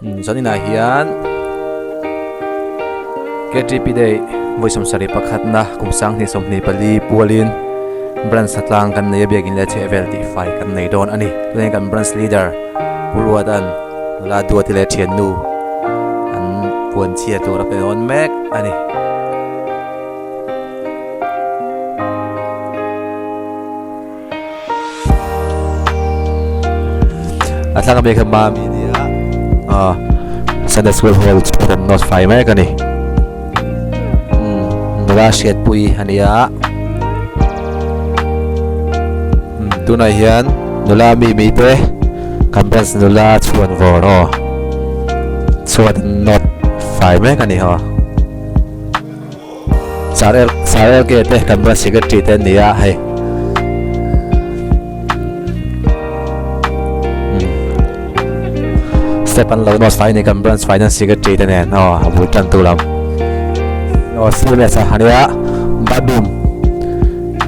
Zani na hian KTP day voice sari pakhat na kumsang ni somni pali pualin branch satlang kan nei biagin le che VLT5 kan nei don ani tuen kan branch leader purwadan la duati le thian nu an puan chia tu ra pe on mek ani atlang be ka ma mi dia Sunday School Hall Sportan Not 5 mek ani nula siat pui ania tunai hian nula mi te campus nula chuan vor o chuan Not 5 mek ani ho sarel ke te campus secretary te nia hai Stefan lo Not 5 ni campus finance secretary te nen abu tan tulam Sila sa hanya badum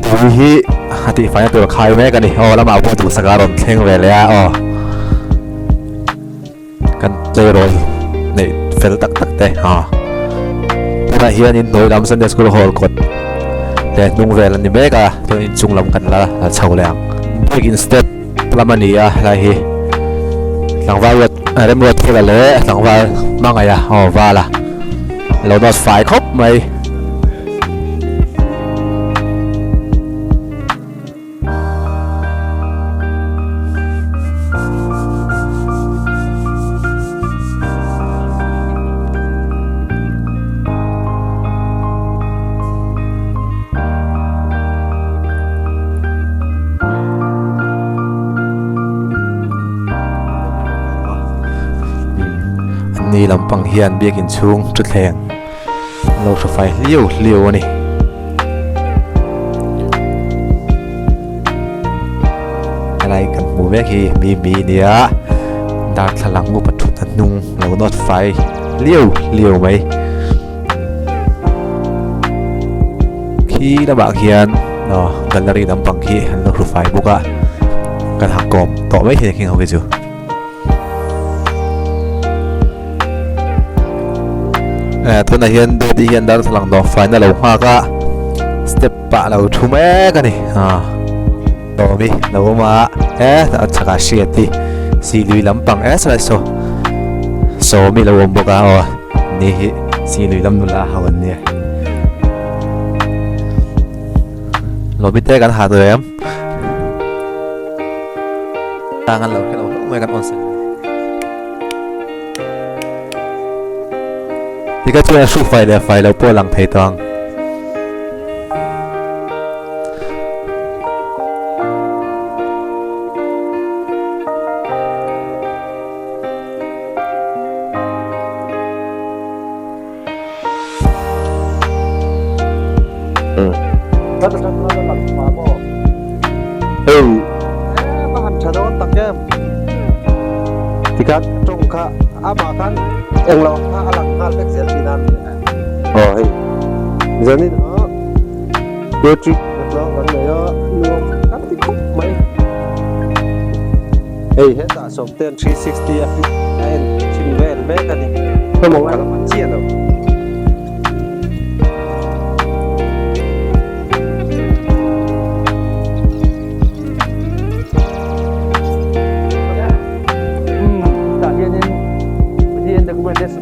tuhi hati fanya tu khai me kan ni lama abu tu sakaron theng vele kan terol nei fel tak te ta hian in noi lam Sunday School Hall kot le nung vel ni meka to in chunglam kan la chaulang begin step lamania la hi langwal remot thela le langwal mangaya walaเราโดนฝ่ายครบไหมอันนี้ลำปังเฮียนเบียกินชุ่งจุดแรงเราจะไฟเลี้ยวนี่อะไรกันหมู่แม่คีมีเนี่ยดาร์ทลังมุปัตุตันนุงเรานอดไฟเลี้ยวไหมคีระบากเฮียนกันลารีน้ำปังคีเราจะไฟบุกะกันหักกลมต่อไม่เห็นเขาไปจูทุนเฮียนดูดีเฮียนดาร์ทลังดอกไฟนั่นเราว่าก็สเต็ปปะเราทุ่มเอกันนี่ต่อมีเรามาชักอาเชียตีสีลุยลำปังสไลโซมีเราวงบอกนี่สีลุยลำนุลาหาวันนี้เราไม่ได้กันหาตัวเองต่างกันเราแค่เราไม่กันออนเซ็นที่ก็ช่วยสู้ไฟเลยไฟเราป้วนหลังเทตองถ้าจะทำอะไรหลังมาบ่มาหันชาโดนตักแก้มที่การตรงข้าอามากันเองเราข้าหลังงานเล็กเสียปีนั้นเฮ้ยเดี๋ยวนี้เนาะเดี๋ยวจีเรากันเลยรวมกันที่คุกไหมเฮ้ยเห็นแต่สมเต็ม360อ่ะไอ้ชิมเวนแม่กันนี่ก็มองกันมันเจี๊ยบ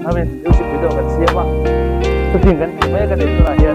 Amin, Yusuf video kan siapa? Kan, banyak kan itu lah ya.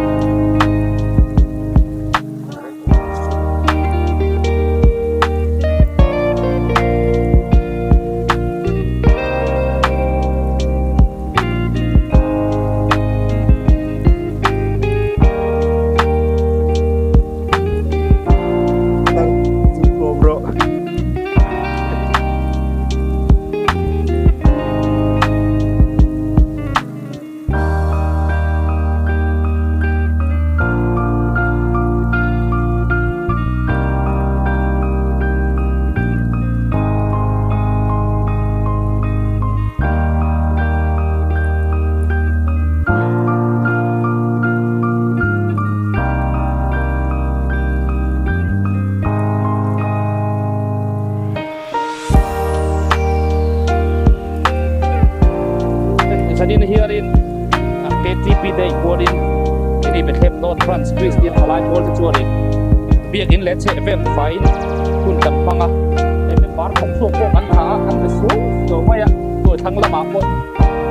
Sanin here in KTP Day Boarding ini became non France Christian Halal Board Tour biar in let's say event fine kun tampanga em bar khok sok ko kan tha kan su so maya to thang lama ko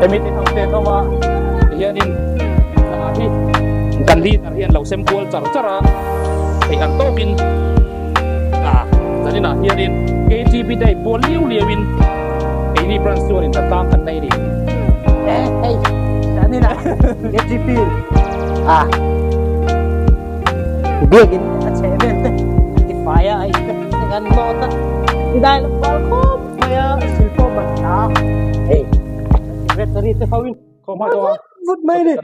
em ni thang te to ma here in hi kan li tar hian lo sem kol char chara ei an to bin Sanin here in KTP Day Board liu in ini France Tour in tatang kan nei ni hey Sanin KTP bikin cewek di fire dengan nota di dalam balkon saya silpo banyak red tadi itu kawin kau mau doa food main nih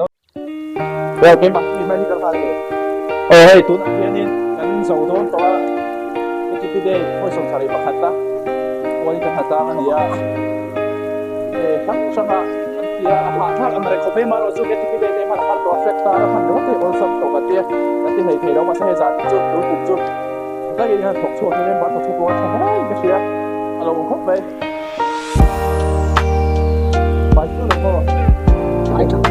oke mak ini main kan hari oh hey tu nak ni kan so don to KTP Day kau song cari bakata kau ni kan hata kan dia sama dia hal Amerika pe maro zu KTP Day mana hal perfect ta kan do te all some to ka dia nanti hai thei lo ma sai za chu du ku chu ta ge han thok chu ne ba thok chu ko cha hai ke sia alo ko khop bai ba chu lo ko ai thằng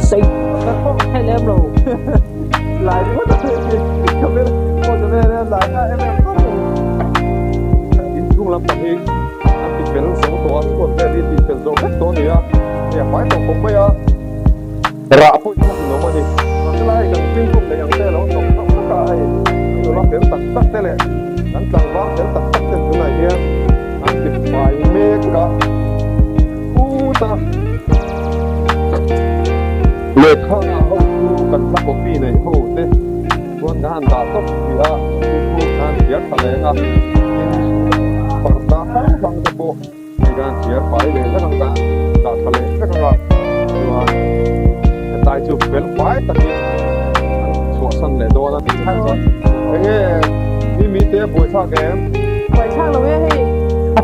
xây các con hay em rồi lại đi mất rồi không biết cô cho nên lại em có in chung lắm bằng hình anh bị phèn số tổ còn cái đi phèn số hết tổ này ya phải tổng không bây giờ ra phụ cho nó mà đi nó cái này cần pin cũng để yang thế nó tổng tất cả ai nó phèn tắc thế này anh chẳng có phèn tắc thế này kia anh bị phải mê cả ta lệ khang hậu cần lắp bộ pin này hậu thế quân ngàn đã tốc vì ngàn biết thằng này ngà phần ta không bằng cái bộ ngàn biết phải để các thằng ta đã thằng này các thằng là tại chụp bên phải tất nhiên số sân để đồ là bị thay rồi cái mi thế buổi sáng cái buổi sáng rồi hay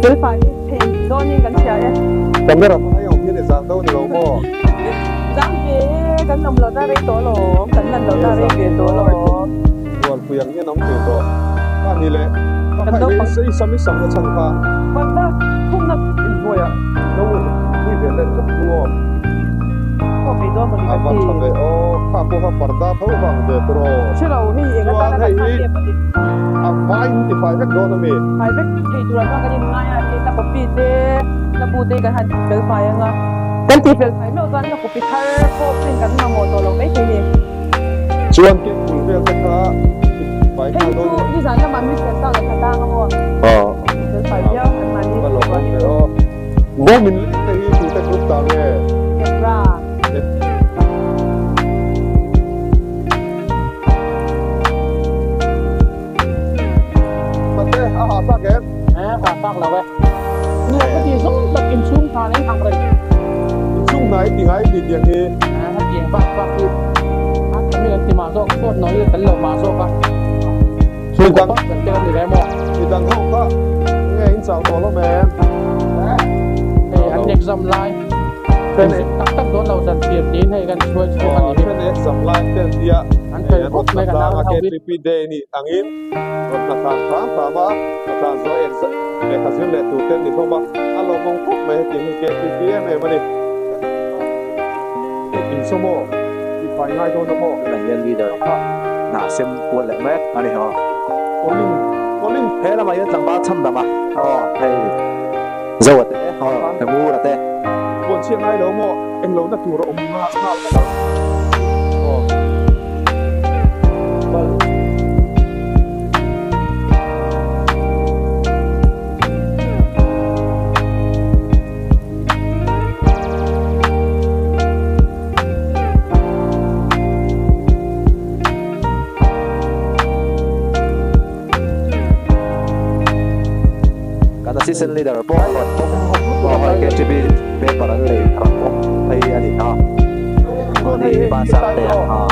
buổi phải thì đôi như cái chè ấy Cảm ơn các bạn đã theo dõi và ủng hộ dám về cái nồng lợn ra đây tổ lỗ cái lần lợn ra đây về tổ lỗ còn quyền như nóng chiều tổ các như lệ các bạn sẽ sắm sắm cái chân pha còn đó không được ngồi à đâu đi về lên rất nhiều có phải đó mà đi à cái gì vậy ô các cô các bạn đã thấu vàng về pro chứ đâu thì cái ta là cái gì mà đi à phải thì phải biết đó là mình phải biết thì tụi nó cái gì ngay à thì ta có bị thế ta bù thế cái hạt cái phải à cái gì phải mấy con nó có bị thay có bên cái nó một tổ lỗ mấy cái gì chuan cái buổi về tất cả phải cái thay chỗ đổi đi dàn cho bạn biết cái tao là cái tao không cái phải nhớ cái mà đi và lộc cái cái đó bố mình thấy chủ tịch lúc tao nghe cái ra mà thế à sao cái phát phát là vậy nhưng cái gì giống đặc in xuống thà nên thằng rồi chung này thì ngay bị tiền thì phát triển phát đi cái này thì mà do cốt nói là cái lẩu mà do cả xung quanh gần cái gì đấy mà thì đằng không có nghe anh chào tổ lắm mẹ thì anh nhắc dầm lại cái này tắc đốn đầu dần tiền đến hay gần xuôi xuôi oh cái này sắm lại tên dia anh phải cốt mấy cái nào cái thao biết TP day ni angin rồi là thằng khám phá mà là thằng rồi em sẽ để khá lệ tụ tên thì không ba alo mong cốt mấy tiếng cái TP em mà đi in số mô thì phải ngay thôi nó mô là nhân leader na xem quân lệ mét anh hả có linh thế là mày chẳng ba trăm mà hay dâu thế thằng ngu là thế buồn chuyện này đâu mô em lâu là tụ rồi ông ngã ngã assistant leader po cái TP bên para lấy thằng po hay anh đi ha đi ba sa để ha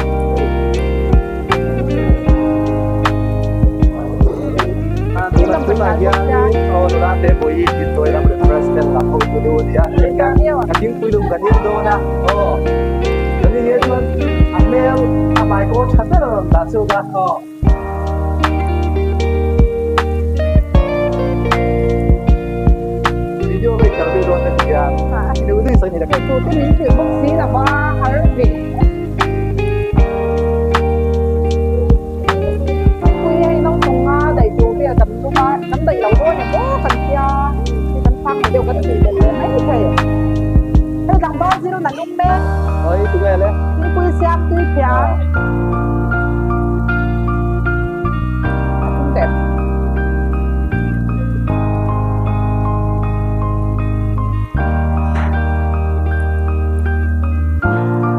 Kita belajar orang deh boy itu yang president lah kau itu dia akhirnya belum kan dia tu na jadi dia tu ambil apa itu cakap dalam tak suka ที่มีชื่อพวกสีแต่ว่าฮาร์วีคุยให้น้องตรงมาได้ดูเรียกันลูกมาน้ำได้เราด้วยเนี่ยโอ้กันเชียที่กันฟังเดียวกันตื่นเลยไม่ใช่ให้หลังบ้านที่เราหนังนุ่มแม่ Oi, tu nghe lên.ที่คุยเสียมคุยเสียมแต่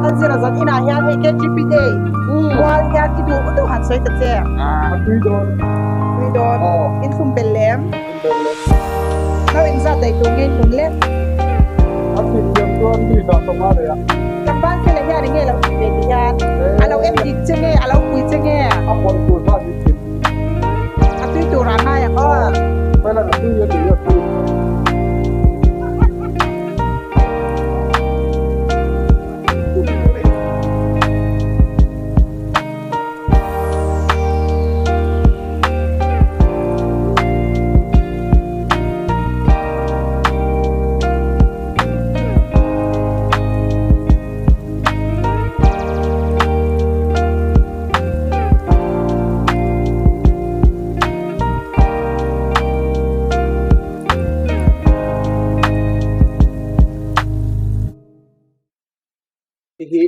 Anzira zan ina yan he ke GP day. Wal yan ki du han soi ta che. Aku don. Ni don Oh. in sum belem. Belem. Now in za dai tu ngai tung le. Aku diam tuan di dah sama dia. Kan ban se le ya ni ngai la ku be ni yan. Alo em dik che ngai alo ku che ngai. Apa tu sah sikit. Atu tu rana ya ko. Mana tu ya tu. hi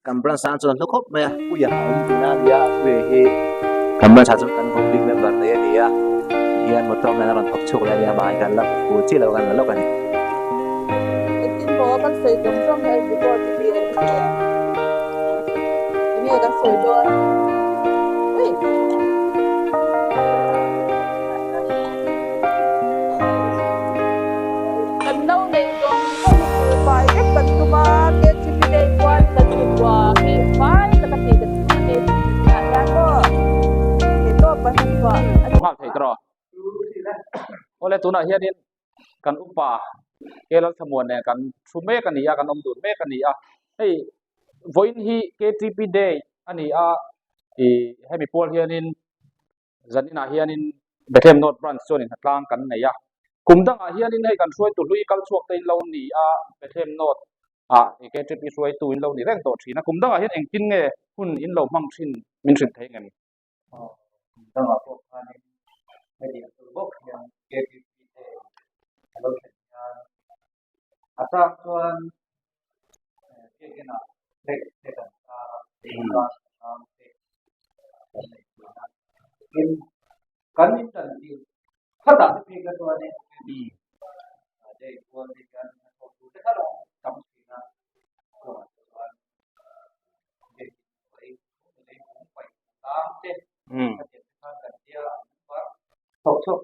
kamran san chon lokop me ku ya tu na dia we hi kamran sa chon kan bok dik member ne dia hian motor na ron thok chuk la ya mai kan la ku chi lo kan lo kan Tin bo kan sei tung song hai bi ko ti bi. Ni kan sei do. Oi. Kan nau nei dong kan ku bai ek kan tu ma ke chi bi dei kwan kan ti wa ke bai ka ta ti kan ti ya ko. Ke to pa san wa. Hak thei tro ole tuna hianin kan upa kelal thamuan ne kan thume kan ya kan om dut me kan ya hei voin hi KTP day ani a e hemi pol hianin zanina hianin Bethem North Branch chonin hatlang kan nei ya kumdang a hianin hei kan suai tu lui kal chuak te lo ni a Bethem North a KTP suai tu in lo ni reng to thina kumdang a hian engkin nge hun in lo mang thin min thin thei ngani kumdang a pok ani hei tu bok yang KTP day lo atang tuan kena tek tekan tinggal in kan dan di kata sepika tuan ni ada tuan di kan waktu kalau kamu kena tuan tuan jadi baik baik baik tamte kan dia sok sok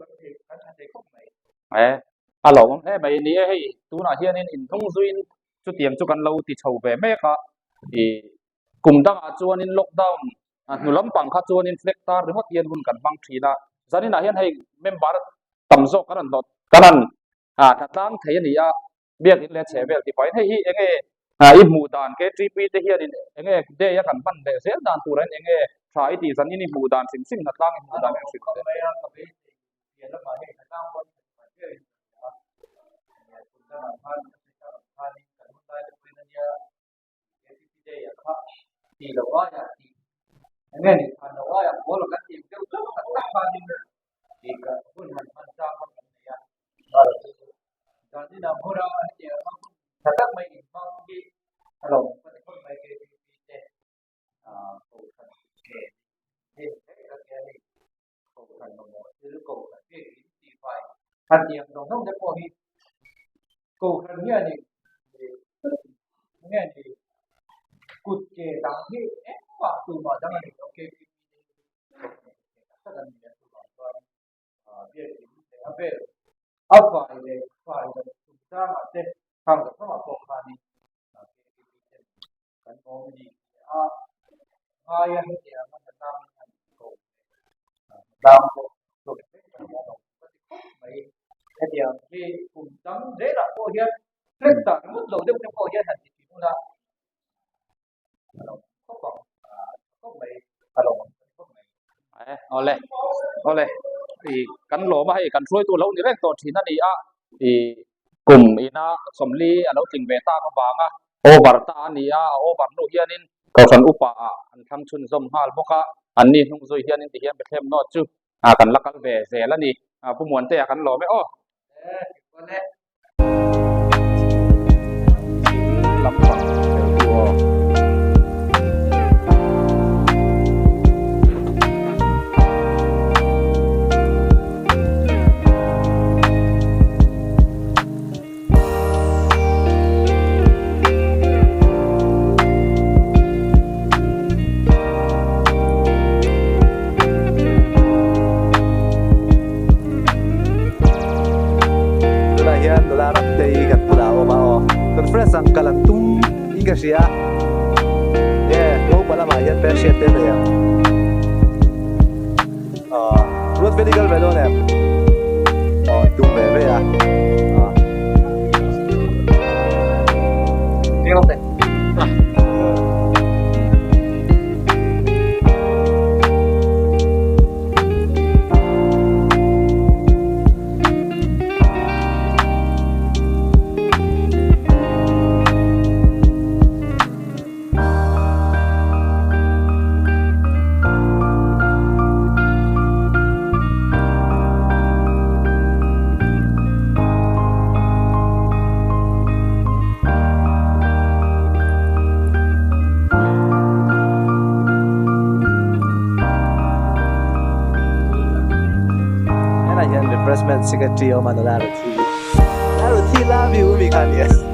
kan ada kok mai alo mai ni hei tu na hian in thong zuin chu tiang chu kan lo ti chho ve me ka e kum dang a chuan in lockdown nu lam pang kha chuan in flektar remote yen hun kan bang thina zani na hian hei member tam zo karan lot karan thatang thei ni a biak in le chevel ti pai hei hi enge i mu dan ke TP te hian in enge de ya kan ban de sel dan tu ran enge thai ti zani ni mu dan sim sim thatang mu dan sim thì đầu qua nhà thì nghe thì phần đầu qua là có là các tìm tiêu rất là các ban đi thì cả quân hành ban ra ban này rồi thì nào mua ra thì thật các mấy mong đi lòng con mấy cái thì cổ thần kể thì thế là cái này cổ thần một thứ cổ thần kia thì phải thành nhiều đồng không để qua đi cổ thần như này nghe thì cụt kề đằng khi ép vào từ vào trong này ok tất cả những cái từ vào trong việc thì sẽ về áp phải để chúng ta mà xem hàng được các bạn học hành đi cái món gì hai anh chị em mình làm cầu làm một mấy cái điều khi cùng chấm dễ là cô hiền tất cả mức độ đều trong cô hiền thành chỉ chúng ta ole thì cắn lỗ mà hay cắn xuôi tu lâu thì rek to thì nó đi thì kum ina somli alo ting ve ta ka banga over ta ania over no hianin ka fan upa an tham chun zom hal boka anni hnung zoi hianin ti hian bethem no chu kan lakal ve zelani pumuan te kan lo me o lampang tu Larap day kat pula o ba o conference ang kalantum inga siya go pala ma yan per shit de ya road medical velo ne tum ve ya refreshment secretary o manalaro ti love you mi kan yes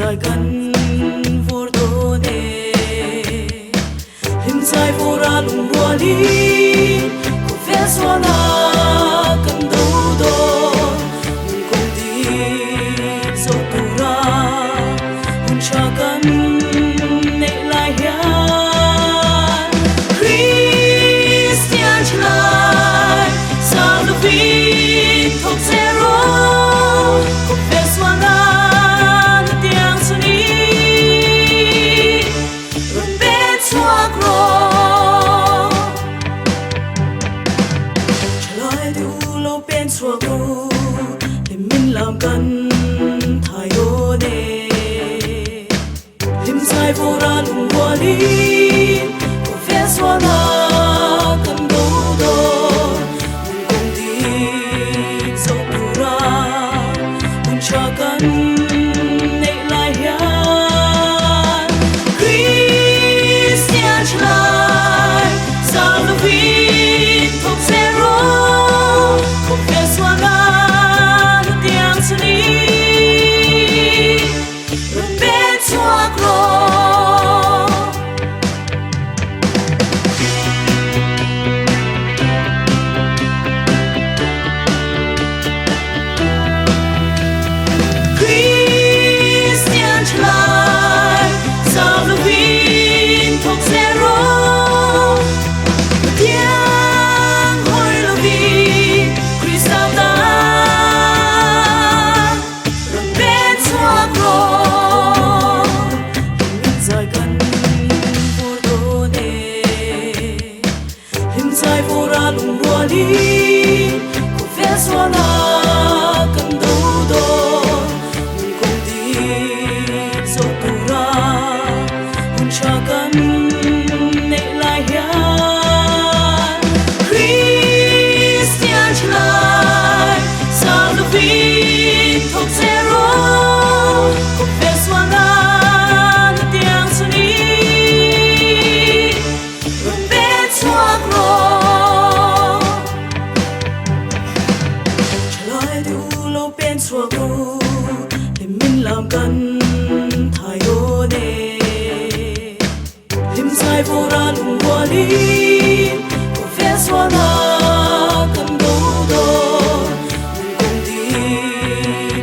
Hãy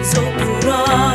subscribe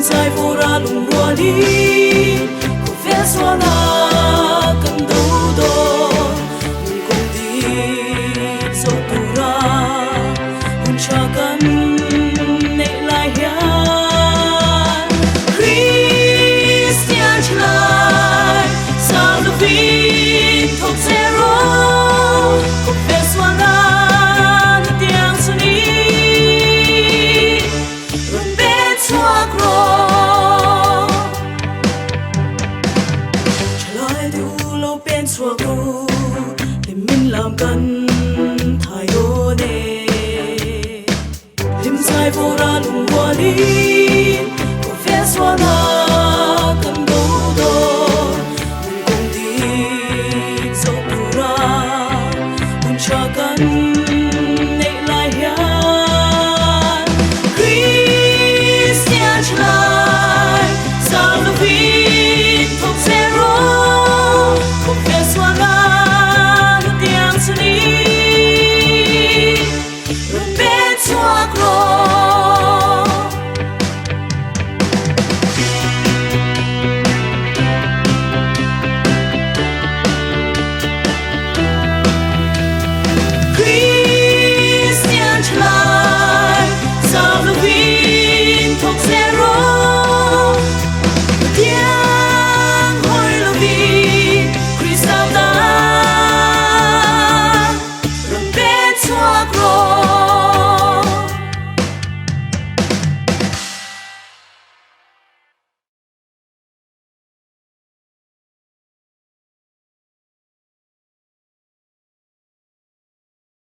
在佛拉鲁罗尼，苦别索那。